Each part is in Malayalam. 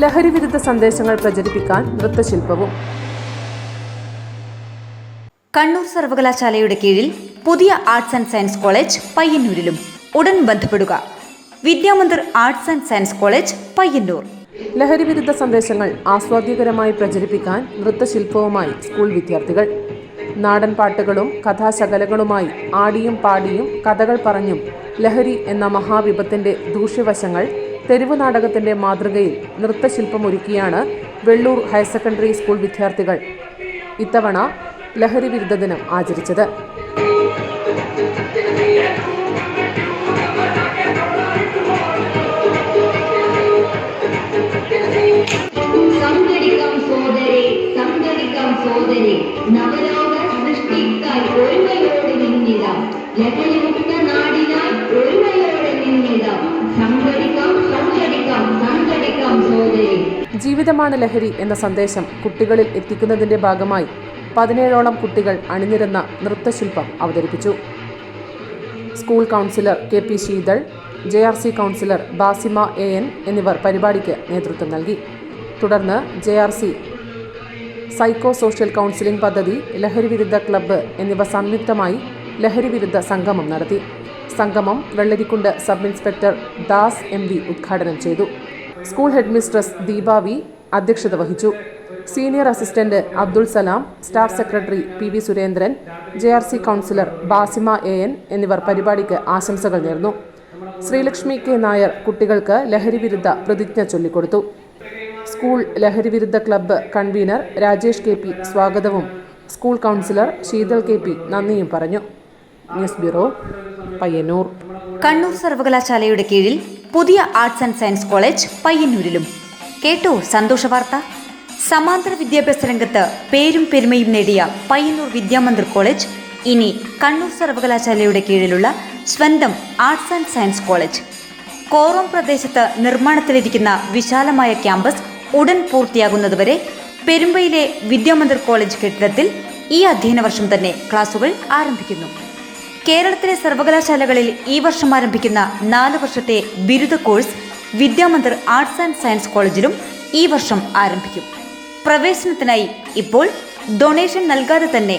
ലഹരി വിരുദ്ധ സന്ദേശങ്ങൾ പ്രചരിപ്പിക്കാൻ നൃത്തശില്പവും. കണ്ണൂർ സർവകലാശാലയുടെ കീഴിൽ പുതിയ ആർട്സ് ആൻഡ് സയൻസ് കോളേജ് പയ്യന്നൂരിലും. ഉടൻ ബന്ധപ്പെടുക. Vidyamandir arts and science college, Payyanur. ലഹരി വിരുദ്ധ സന്ദേശങ്ങൾ ആസ്വാദ്യകരമായി പ്രചരിപ്പിക്കാൻ നൃത്തശില്പവുമായി സ്കൂൾ വിദ്യാർത്ഥികൾ. നാടൻ പാട്ടുകളും കഥാശകലകളുമായി ആടിയും പാടിയും കഥകൾ പറഞ്ഞും ലഹരി എന്ന മഹാവിപത്തിന്റെ ദൂഷ്യവശങ്ങൾ തെരുവ് നാടകത്തിന്റെ മാതൃകയിൽ നൃത്തശില്പമൊരുക്കിയാണ് വെള്ളൂർ ഹയർ സെക്കൻഡറി സ്കൂൾ വിദ്യാർത്ഥികൾ ഇത്തവണ ലഹരി വിരുദ്ധ ദിനം ആചരിച്ചത്. ജീവിതമാണ് ലഹരി എന്ന സന്ദേശം കുട്ടികളിൽ എത്തിക്കുന്നതിന്റെ ഭാഗമായി 17ഓളം കുട്ടികൾ അണിനിരന്ന നൃത്തശില്പം അവതരിപ്പിച്ചു. School counsellor KP Sheethal, JRC counsellor Basima AN എന്നിവർ പരിപാടിക്ക് നേതൃത്വം നൽകി. തുടർന്ന് JRC സൈക്കോ സോഷ്യൽ കൗൺസിലിംഗ് പദ്ധതി, ലഹരി വിരുദ്ധ ക്ലബ്ബ് എന്നിവ സംയുക്തമായി ലഹരി വിരുദ്ധ സംഗമം നടത്തി. സംഗമം Vellarikkundu sub inspector Das MV ഉദ്ഘാടനം ചെയ്തു. School head mistress Deepa V അധ്യക്ഷത വഹിച്ചു. Senior assistant Abdul Salam, staff secretary PV Surendran, JRC counsellor Basima AN എന്നിവർ പരിപാടിക്ക് ആശംസകൾ നേർന്നു. ശ്രീലക്ഷ്മി K നായർ കുട്ടികൾക്ക് ലഹരി വിരുദ്ധ പ്രതിജ്ഞ ചൊല്ലിക്കൊടുത്തു. സ്കൂൾ ലഹരി വിരുദ്ധ ക്ലബ്ബ് കൺവീനർ രാജേഷ് KP സ്വാഗതവും സ്കൂൾ കൗൺസിലർ ശീതൾ KP നന്ദിയും പറഞ്ഞു. News bureau, Payyanur. കണ്ണൂർ സർവകലാശാലയുടെ കീഴിൽ പുതിയ ആർട്സ് ആൻഡ് സയൻസ് കോളേജ് പയ്യന്നൂരിലും. കേട്ടോ സന്തോഷ വാർത്ത. സമാന്തര വിദ്യാഭ്യാസ രംഗത്ത് പേരും പെരുമയും നേടിയ പയ്യന്നൂർ വിദ്യാമന്ദിർ കോളേജ് ഇനി കണ്ണൂർ സർവകലാശാലയുടെ കീഴിലുള്ള സ്വന്തം arts and science college. Korom പ്രദേശത്ത് നിർമ്മാണത്തിലിരിക്കുന്ന വിശാലമായ ക്യാമ്പസ് ഉടൻ പൂർത്തിയാകുന്നതുവരെ പെരുമ്പയിലെ വിദ്യാമന്ദിർ കോളേജ് കെട്ടിടത്തിൽ ഈ അധ്യയന വർഷം തന്നെ ക്ലാസുകൾ ആരംഭിക്കുന്നു. കേരളത്തിലെ സർവകലാശാലകളിൽ ഈ വർഷം ആരംഭിക്കുന്ന 4 വർഷത്തെ ബിരുദ course Vidyamandir arts and science കോളേജിലും ഈ വർഷം ആരംഭിക്കും. പ്രവേശനത്തിനായി ഇപ്പോൾ ഡൊണേഷൻ നൽകാതെ തന്നെ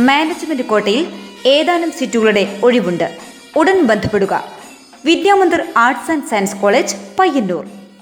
മാനേജ്മെന്റ് കോട്ടയിൽ ഏതാനും സീറ്റുകളുടെ ഒഴിവുണ്ട്. ഉടൻ ബന്ധപ്പെടുക. Vidyamandir arts and science college, Payyanur.